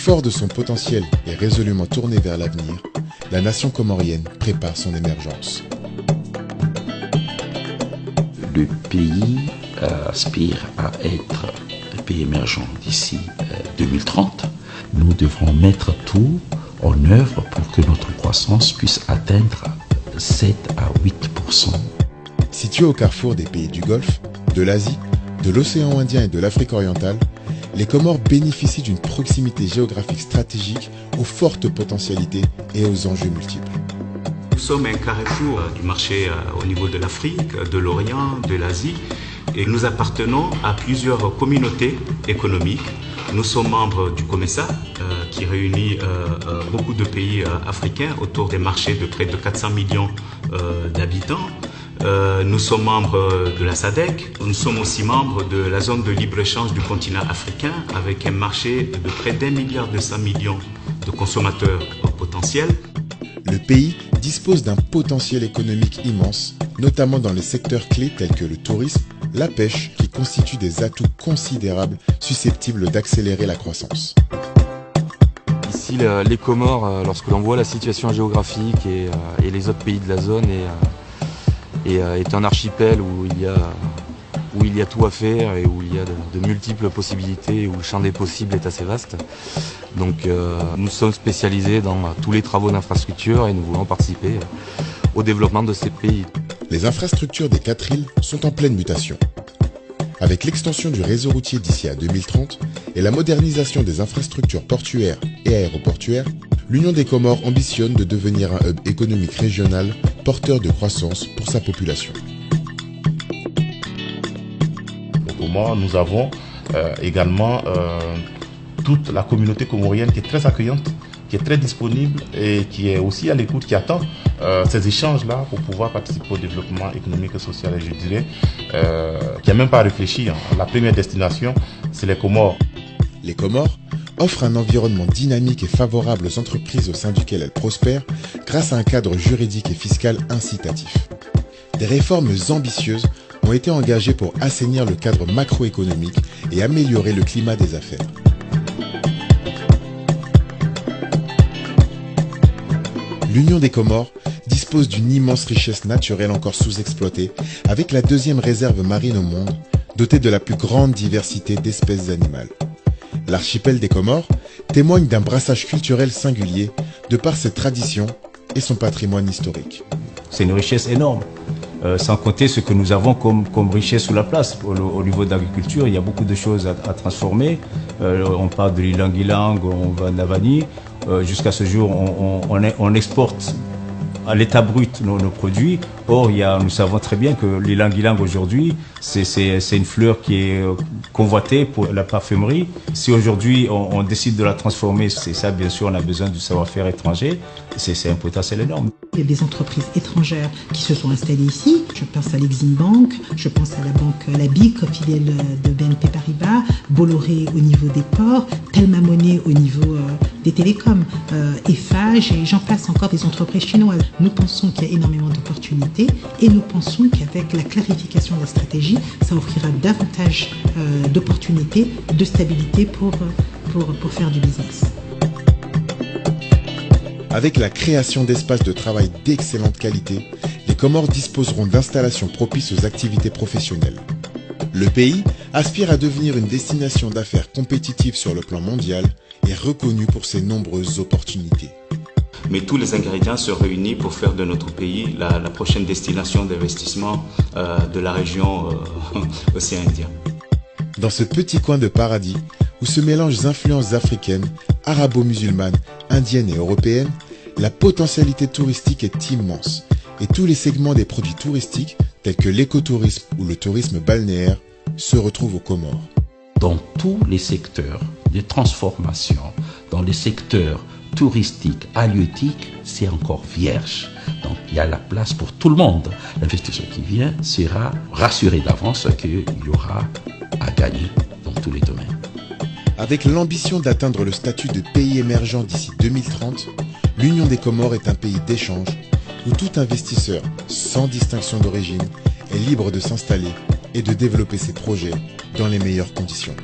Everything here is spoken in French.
Fort de son potentiel et résolument tourné vers l'avenir, la nation comorienne prépare son émergence. Le pays aspire à être un pays émergent d'ici 2030. Nous devrons mettre tout en œuvre pour que notre croissance puisse atteindre 7 à 8%. Situé au carrefour des pays du Golfe, de l'Asie, de l'océan Indien et de l'Afrique orientale, les Comores bénéficient d'une proximité géographique stratégique aux fortes potentialités et aux enjeux multiples. Nous sommes un carrefour du marché au niveau de l'Afrique, de l'Orient, de l'Asie et nous appartenons à plusieurs communautés économiques. Nous sommes membres du COMESA qui réunit beaucoup de pays africains autour des marchés de près de 400 millions d'habitants. Nous sommes membres de la SADC, nous sommes aussi membres de la zone de libre-échange du continent africain avec un marché de près d'1,2 milliard de consommateurs potentiels. Le pays dispose d'un potentiel économique immense, notamment dans les secteurs clés tels que le tourisme, la pêche, qui constituent des atouts considérables susceptibles d'accélérer la croissance. Ici, les Comores, lorsque l'on voit la situation géographique et les autres pays de la zone, est un archipel où il y a tout à faire et où il y a de multiples possibilités, où le champ des possibles est assez vaste. Donc nous sommes spécialisés dans tous les travaux d'infrastructure et nous voulons participer au développement de ces pays. Les infrastructures des 4 îles sont en pleine mutation. Avec l'extension du réseau routier d'ici à 2030 et la modernisation des infrastructures portuaires et aéroportuaires, l'Union des Comores ambitionne de devenir un hub économique régional porteur de croissance pour sa population. Aux Comores, nous avons également toute la communauté comorienne qui est très accueillante, qui est très disponible et qui est aussi à l'écoute, qui attend ces échanges-là pour pouvoir participer au développement économique et social. Et je dirais qui n'a même pas réfléchi. La première destination, c'est les Comores. Les Comores offrent un environnement dynamique et favorable aux entreprises au sein duquel elles prospèrent grâce à un cadre juridique et fiscal incitatif. Des réformes ambitieuses ont été engagées pour assainir le cadre macroéconomique et améliorer le climat des affaires. L'Union des Comores dispose d'une immense richesse naturelle encore sous-exploitée, avec la 2e réserve marine au monde, dotée de la plus grande diversité d'espèces animales. L'archipel des Comores témoigne d'un brassage culturel singulier de par ses traditions et son patrimoine historique. C'est une richesse énorme, sans compter ce que nous avons comme richesse sur la place. Au niveau de l'agriculture, il y a beaucoup de choses à transformer. On parle de l'ilang-ilang, on va de Navani. Jusqu'à ce jour, on exporte à l'état brut nos produits. Or, nous savons très bien que l'ilang-ilang aujourd'hui, c'est une fleur qui est convoitée pour la parfumerie. Si aujourd'hui on décide de la transformer, c'est ça, bien sûr, on a besoin du savoir-faire étranger. C'est un potentiel énorme. Il y a des entreprises étrangères qui se sont installées ici. Je pense à l'Exim Bank, je pense à la banque La BIC, filiale de BNP Paribas, Bolloré au niveau des ports, Telma Money au niveau des télécoms, Eiffage et j'en passe encore des entreprises chinoises. Nous pensons qu'il y a énormément d'opportunités et nous pensons qu'avec la clarification de la stratégie, ça offrira davantage d'opportunités, de stabilité pour faire du business. Avec la création d'espaces de travail d'excellente qualité, les Comores disposeront d'installations propices aux activités professionnelles. Le pays aspire à devenir une destination d'affaires compétitive sur le plan mondial et reconnue pour ses nombreuses opportunités. Mais tous les ingrédients se réunissent pour faire de notre pays la prochaine destination d'investissement de la région océan Indien. Dans ce petit coin de paradis, où se mélangent les influences africaines, arabo-musulmanes, indiennes et européennes, la potentialité touristique est immense et tous les segments des produits touristiques, tels que l'écotourisme ou le tourisme balnéaire, se retrouvent aux Comores. Dans tous les secteurs de transformation, dans les secteurs touristiques, halieutiques, c'est encore vierge. Donc il y a la place pour tout le monde. L'investisseur qui vient sera rassuré d'avance qu'il y aura à gagner dans tous les domaines. Avec l'ambition d'atteindre le statut de pays émergent d'ici 2030, l'Union des Comores est un pays d'échange où tout investisseur, sans distinction d'origine, est libre de s'installer et de développer ses projets dans les meilleures conditions.